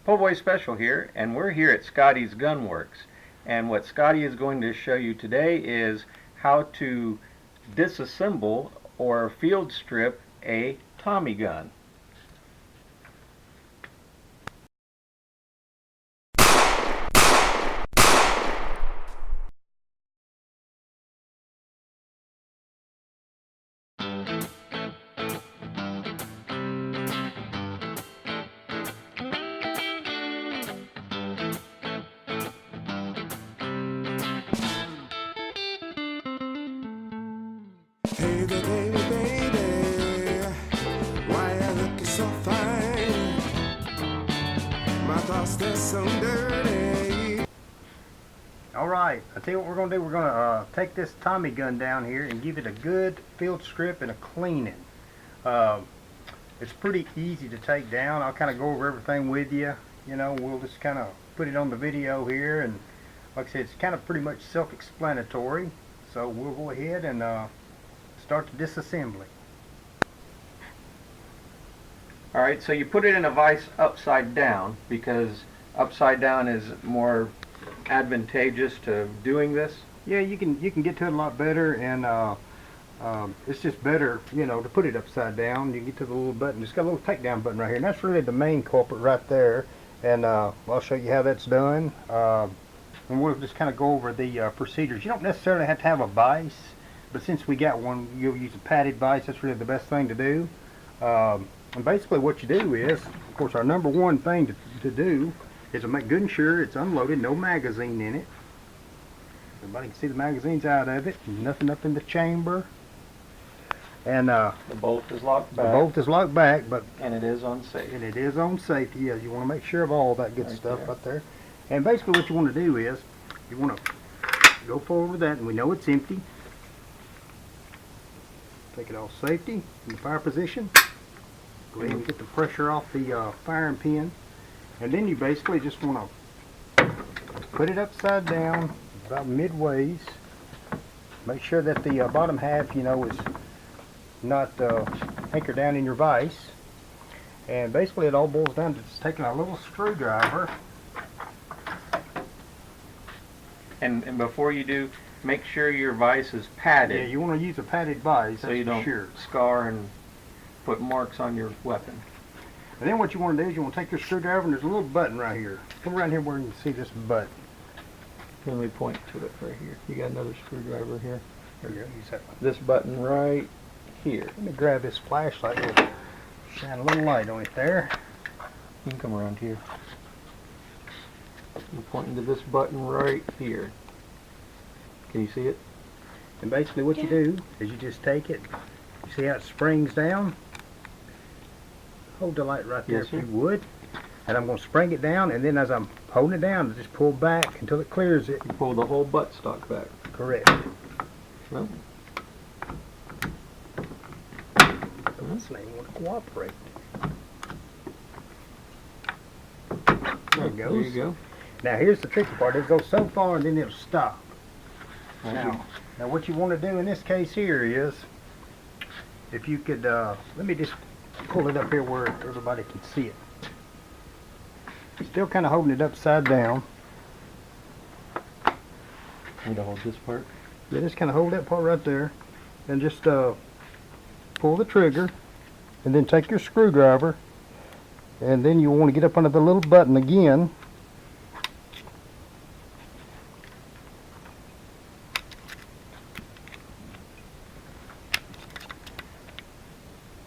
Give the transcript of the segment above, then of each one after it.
Poboy Special here, and we're here at Scottie's Gunworks. And what Scottie is going to show you today is how to disassemble or field strip a Tommy gun. Hey there, baby, baby, why you looking so fine? My thoughts, they're so dirty. Alright, I tell you what we're going to do. We're going to take this Tommy gun down here and give it a good field strip and a cleaning. It's pretty easy to take down. I'll kind of go over everything with you. You know, we'll just kind of put it on the video here, and like I said, it's kind of pretty much self-explanatory. So we'll go ahead and start the disassembly. Alright, so you put it in a vise upside down because upside down is more advantageous to doing this. Yeah, you can get to it a lot better, and it's just better, you know, to put it upside down. You get to the little button. It's got a little takedown button right here, and that's really the main culprit right there. And I'll show you how that's done. And we'll just kind of go over the procedures. You don't necessarily have to have a vise, but since we got one, you'll use a padded vise. That's really the best thing to do. And basically what you do is, of course, our number one thing to do is to make good sure it's unloaded, no magazine in it. Everybody can see the magazines out of it, nothing up in the chamber. And The bolt is locked back. the bolt is locked back, and it is on safe. and it is on safety. Yeah, you want to make sure of all that good Right stuff there. right there. And basically what you want to do is, you want to go forward with that, and we know it's empty. Take it off safety in the fire position. Go ahead and get the pressure off the firing pin. And then you basically just want to put it upside down about midways. Make sure that the bottom half, you know, is not anchored down in your vise. And basically it all boils down to just taking a little screwdriver. And before you do, make sure your vise is padded. Yeah, you want to use a padded vise, so that's you for don't sure. scar and put marks on your weapon. And then what you want to do is you want to take your screwdriver, and there's a little button right here. Come around here where you can see this button. Let me point to it right here. You got another screwdriver here. There you go, use that one. This button right here. Let me grab this flashlight. It'll shine a little light on it there. You can come around here. I'm pointing to this button right here. Can you see it? And basically what you do is you just take it. You see how it springs down? Hold the light right there Yes, if sir. you would. And I'm going to spring it down, and then as I'm holding it down, I just pull back until it clears it. You pull the whole buttstock back. Correct. Well, This thing want to cooperate. There it goes. there you go. Now here's the tricky part. It goes so far and then it'll stop. Now, Now what you want to do in this case here is, if you could, let me just pull it up here where everybody can see it. Still kind of holding it upside down. need to hold this part. Yeah, just kind of hold that part right there, and just pull the trigger, and then take your screwdriver, and then you want to get up under the little button again.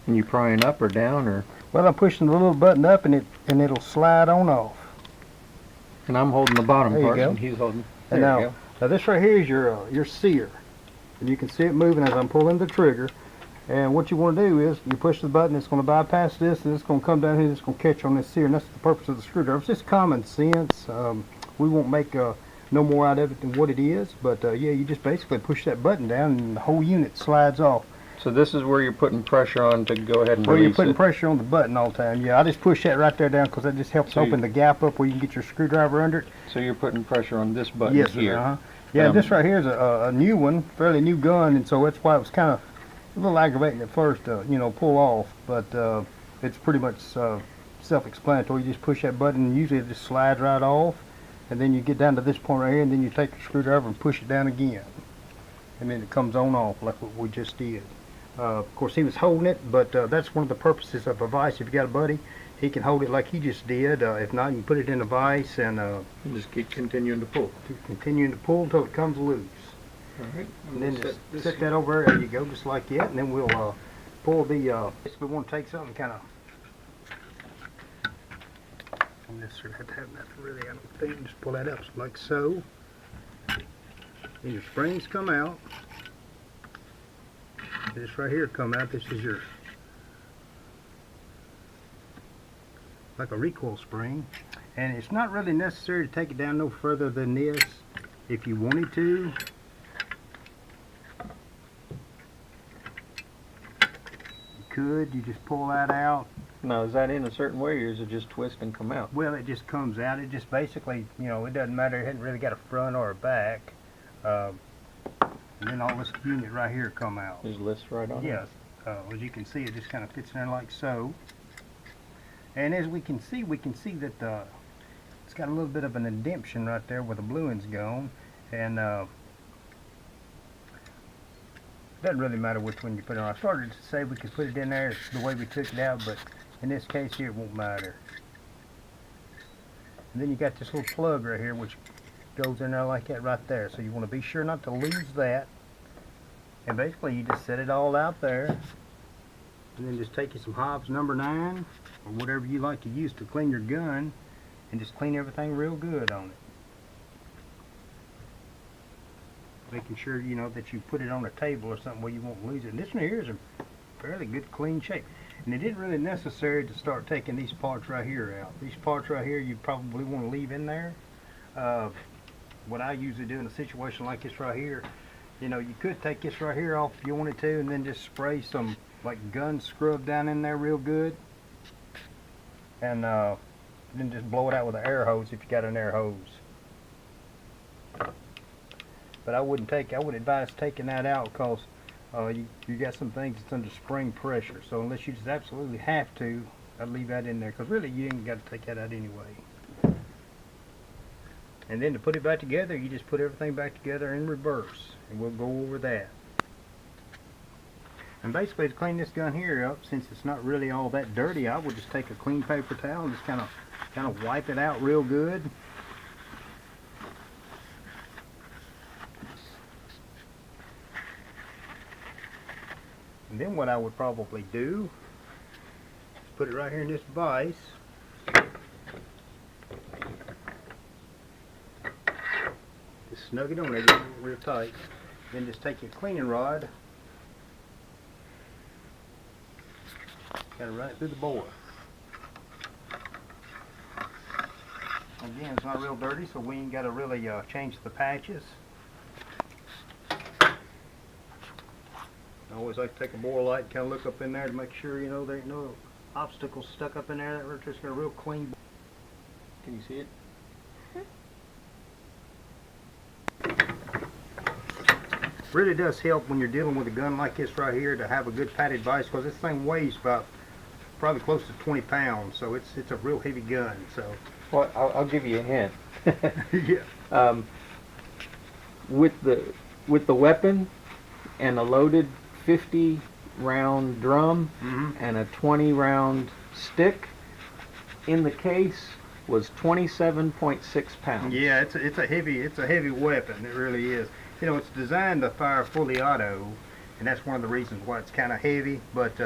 And you prying up or down, or? Well, I'm pushing the little button up, and it'll slide on off. And I'm holding the bottom There you part, go. and he's holding. And There you now, go. now this right here is your sear, and you can see it moving as I'm pulling the trigger. And what you want to do is you push the button. It's going to bypass this, and it's going to come down here. It's going to catch on this sear, and that's the purpose of the screwdriver. It's just common sense. We won't make no more out of it than what it is. But yeah, you just basically push that button down, and the whole unit slides off. So this is where you're putting pressure on to go ahead and Well, you're release putting it. pressure on the button all the time. Yeah, I just push that right there down because that just helps So open the gap up where you can get your screwdriver under it. So you're putting pressure on this button Yes, sir. here. Yeah, Um, this right here is a new one, fairly new gun, and so that's why it was kind of a little aggravating at first to, you know, pull off. But it's pretty much self-explanatory. You just push that button, and usually it just slides right off, and then you get down to this point right here, and then you take your screwdriver and push it down again, and then it comes on off like what we just did. Of course, he was holding it, but that's one of the purposes of a vise. If you got a buddy, he can hold it like he just did. If not, you can put it in a vise and just keep continuing to pull. continuing to pull until it comes loose. All right. And then just set that over there. There you go, just like that. And then we'll pull the. Basically, we want to take something kind of. Don't necessarily have to have nothing really. I don't think. Just pull that up like so. And your springs come out. This right here come out. This is your like a recoil spring, and it's not really necessary to take it down no further than this. If you wanted to, you could. You just pull that out. Now, is that in a certain way, or is it just twist and come out? Well, it just comes out. It just basically, you know, it doesn't matter. It hasn't really got a front or a back. And then all this unit right here come out. There's lists right on it. Yes. As you can see, it just kind of fits in there like so. And as we can see that it's got a little bit of an indentation right there where the blue end's gone. And it doesn't really matter which one you put it on. I started to say we could put it in there the way we took it out, but in this case here it won't matter. And then you got this little plug right here which goes in there like that right there. So you want to be sure not to lose that. And basically you just set it all out there. And then just take you some Hobbs number 9 or whatever you like to use to clean your gun, and just clean everything real good on it. Making sure, you know, that you put it on a table or something where you won't lose it. And this one here is in fairly good clean shape. And it isn't really necessary to start taking these parts right here out. These parts right here you probably want to leave in there. What I usually do in a situation like this right here, you know, you could take this right here off if you wanted to, and then just spray some like gun scrub down in there real good, and then just blow it out with an air hose if you got an air hose. But I would advise taking that out because you got some things that's under spring pressure. So unless you just absolutely have to, I'd leave that in there because really you ain't got to take that out anyway. And then to put it back together, you just put everything back together in reverse, and we'll go over that. And basically to clean this gun here up, since it's not really all that dirty, I would just take a clean paper towel and just kind of wipe it out real good. And then what I would probably do is put it right here in this vise. Just snug it on there, get it real tight. Then just take your cleaning rod. Got it right through the bore. Again, it's not real dirty, so we ain't got to really change the patches. I always like to take a bore light and kind of look up in there to make sure, you know, there ain't no obstacles stuck up in there. That we're just got a real clean. Can you see it? Really does help when you're dealing with a gun like this right here to have a good padded vise, because this thing weighs about probably close to 20 pounds, so it's a real heavy gun. So, Well, I'll give you a hint. yeah. With the weapon and a loaded 50 round drum and a 20 round stick, in the case was 27.6 pounds. Yeah, it's a heavy weapon. It really is. You know, it's designed to fire fully auto, and that's one of the reasons why it's kind of heavy. But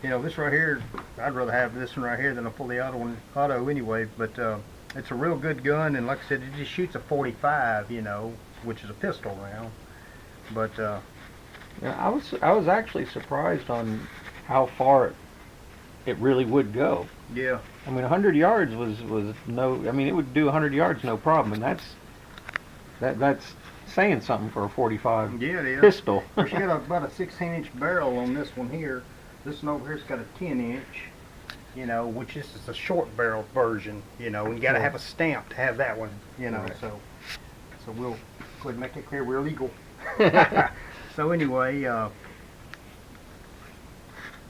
you know, this right here, I'd rather have this one right here than a fully auto anyway. But it's a real good gun, and like I said, it just shoots a 45, you know, which is a pistol round. But yeah, I was actually surprised on how far it really would go. yeah, I mean, 100 yards was no. I mean, it would do 100 yards no problem, and that's saying something for a 45 yeah, it is. pistol. Of course, you got about a 16-inch barrel on this one here. This one over here's got a 10-inch, you know, which is a short barrel version, you know, and you got to have a stamp to have that one, you know. Right. So we'll go ahead and make it clear we're legal. So anyway,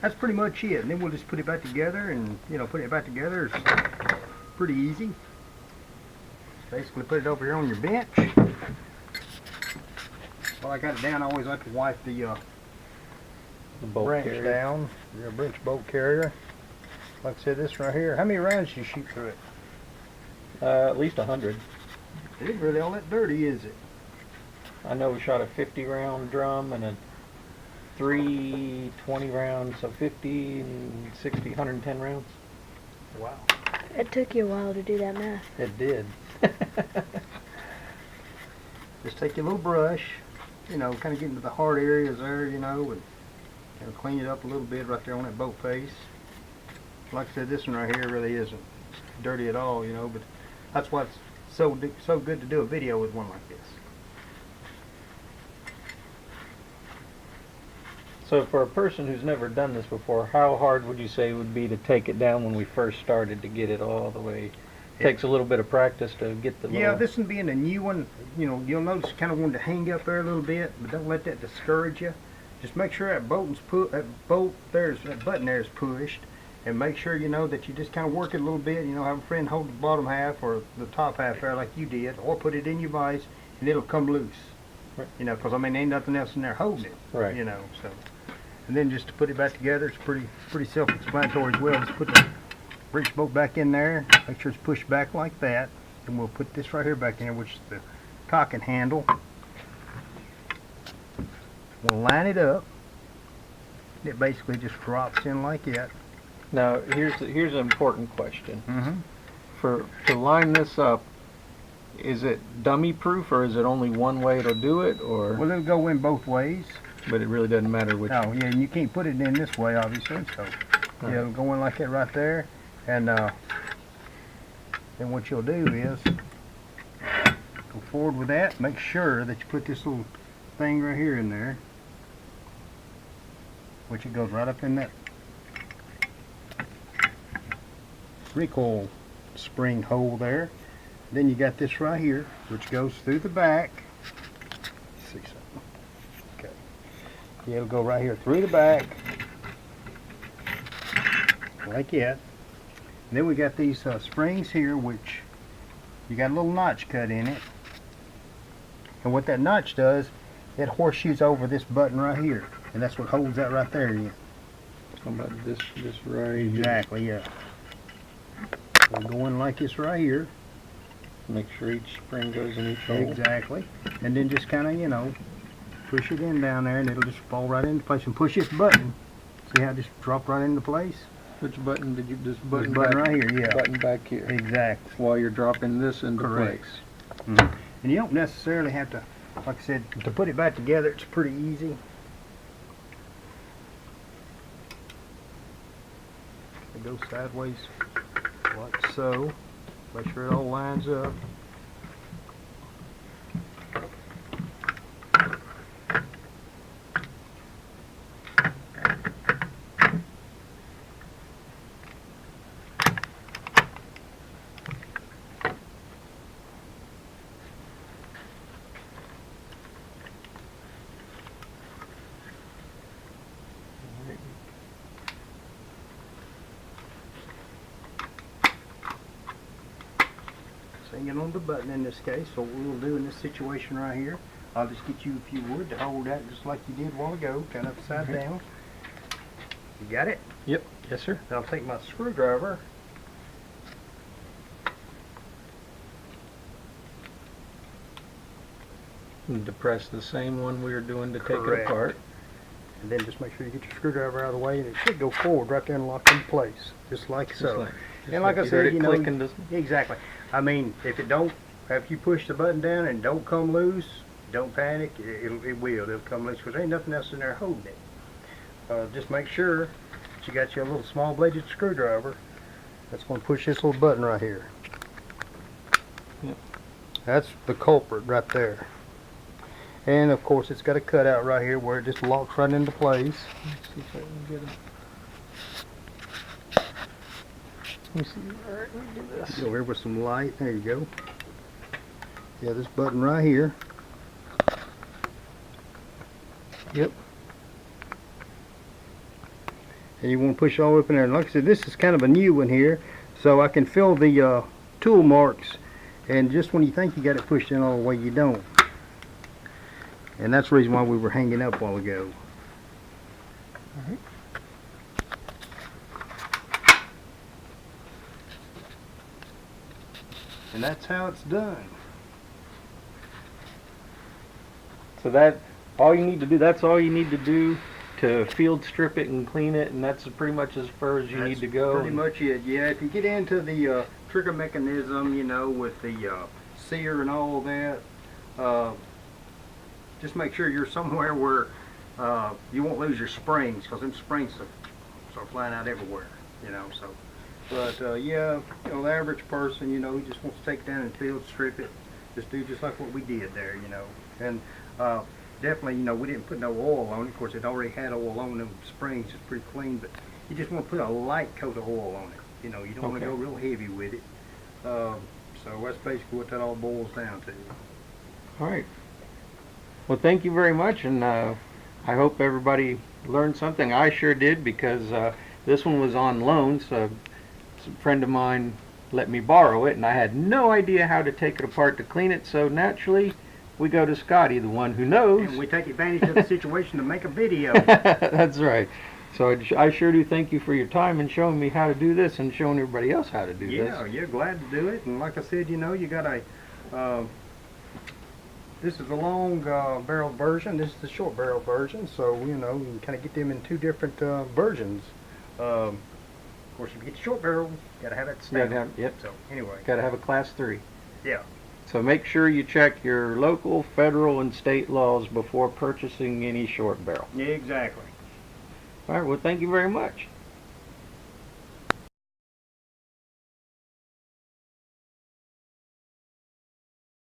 that's pretty much it. And then we'll just put it back together, and you know, putting it back together is pretty easy. Basically put it over here on your bench. While I got it down, I always like to wipe the bolt branch carrier. down, your branch bolt carrier. Like I said, this right here, how many rounds did you shoot through it? At least 100. It ain't really all that dirty, is it? I know we shot a 50 round drum and a 320 rounds, so 50 and 60, 110 rounds. Wow. It took you a while to do that math. It did. Just take your little brush, you know, kind of get into the hard areas there, you know, and clean it up a little bit right there on that boat face. Like I said, this one right here really isn't dirty at all, you know, but that's why it's so good to do a video with one like this. So for a person who's never done this before, how hard would you say it would be to take it down when we first started to get it all the way? It takes a little bit of practice to get the Yeah, this one being a new one, you know, you'll notice it kind of wanted to hang up there a little bit, but don't let that discourage you. Just make sure that that button there is pushed, and make sure, you know, that you just kind of work it a little bit. You know, have a friend hold the bottom half or the top half there like you did, or put it in your vise and it'll come loose. Right. You know, because I mean, ain't nothing else in there holding it. Right. You know, so. And then just to put it back together, it's pretty self-explanatory as well. Just put the breech bolt back in there, make sure it's pushed back like that, and we'll put this right here back in, which is the cocking handle. We'll line it up. It basically just drops in like that. Now here's an important question. Mm-hmm. To line this up, is it dummy proof or is it only one way to do it, or? Well, it'll go in both ways. But it really doesn't matter which. Oh, yeah, and you can't put it in this way, obviously. So, yeah, it'll go in like that right there. And then what you'll do is go forward with that. Make sure that you put this little thing right here in there, which it goes right up in that recoil spring hole there. Then you got this right here, which goes through the back. Let's see something. Okay. Yeah, it'll go right here through the back, like that. And then we got these springs here, which you got a little notch cut in it. And what that notch does, it horseshoes over this button right here, and that's what holds that right there in. How about this right here? Exactly, yeah. We'll go in like this right here. Make sure each spring goes in each hole. Exactly. And then just kind of, you know, push it in down there, and it'll just fall right into place. And push this button. See how it just dropped right into place? Which button did you, this This button button back, right here, yeah. button back here. Exactly. While you're dropping this into Correct. place. Mm-hmm. And you don't necessarily have to, like I said, to put it back together, it's pretty easy. It goes sideways like so. Make sure it all lines up. Hanging on the button in this case. So what we'll do in this situation right here, I'll just get you, if you would, to hold that just like you did a while ago, kind of upside down. You got it? Yep. Yes, sir. Then I'll take my screwdriver. And depress the same one we were doing to take it Correct. apart. And then just make sure you get your screwdriver out of the way, and it should go forward right there and lock in place, just like so. And like I you said, heard it you know, clicking, doesn't it? exactly. I mean, if it don't, after you push the button down and don't come loose, don't panic. It will. It'll come loose because there ain't nothing else in there holding it. Just make sure that you got your little small bladed screwdriver. That's going to push this little button right here. Yep. That's the culprit right there. And of course, it's got a cutout right here where it just locks right into place. Let's see if I can get it. Let me see. All right, let me do this. Go here with some light. There you go. Yeah, this button right here. Yep. and you want to push it all the way up in there. And like I said, this is kind of a new one here, so I can feel the tool marks, and just when you think you got it pushed in all the way, you don't. And that's the reason why we were hanging up a while ago. Alright. And that's how it's done. So that's all you need to do to field strip it and clean it, and that's pretty much as far as you need to go. Pretty much it, yeah. If you get into the trigger mechanism, you know, with the sear and all that, just make sure you're somewhere where you won't lose your springs, because them springs start flying out everywhere, you know. So, but yeah, you know, the average person, you know, who just wants to take it down and field strip it, just do just like what we did there, you know. And definitely, you know, we didn't put no oil on it. Of course, it already had oil on them springs. It's pretty clean, but you just want to put a light coat of oil on it. You know, you don't want to go real heavy with it. So that's basically what that all boils down to. All right. Well, thank you very much, and I hope everybody learned something. I sure did, because this one was on loan, so a friend of mine let me borrow it, and I had no idea how to take it apart to clean it, so naturally we go to Scottie, the one who knows. And we take advantage of the situation to make a video. That's right. So I sure do thank you for your time and showing me how to do this and showing everybody else how to do this. Yeah, you're glad to do it. And like I said, you know, you got a, this is a long barrel version. This is the short barrel version. So, you know, you can kind of get them in two different versions. Of course, if you get the short barrel, you got to have that stamp. Yep. So, anyway. Got to have a class 3. Yeah. So make sure you check your local, federal, and state laws before purchasing any short barrel. Yeah, exactly. All right, well, thank you very much.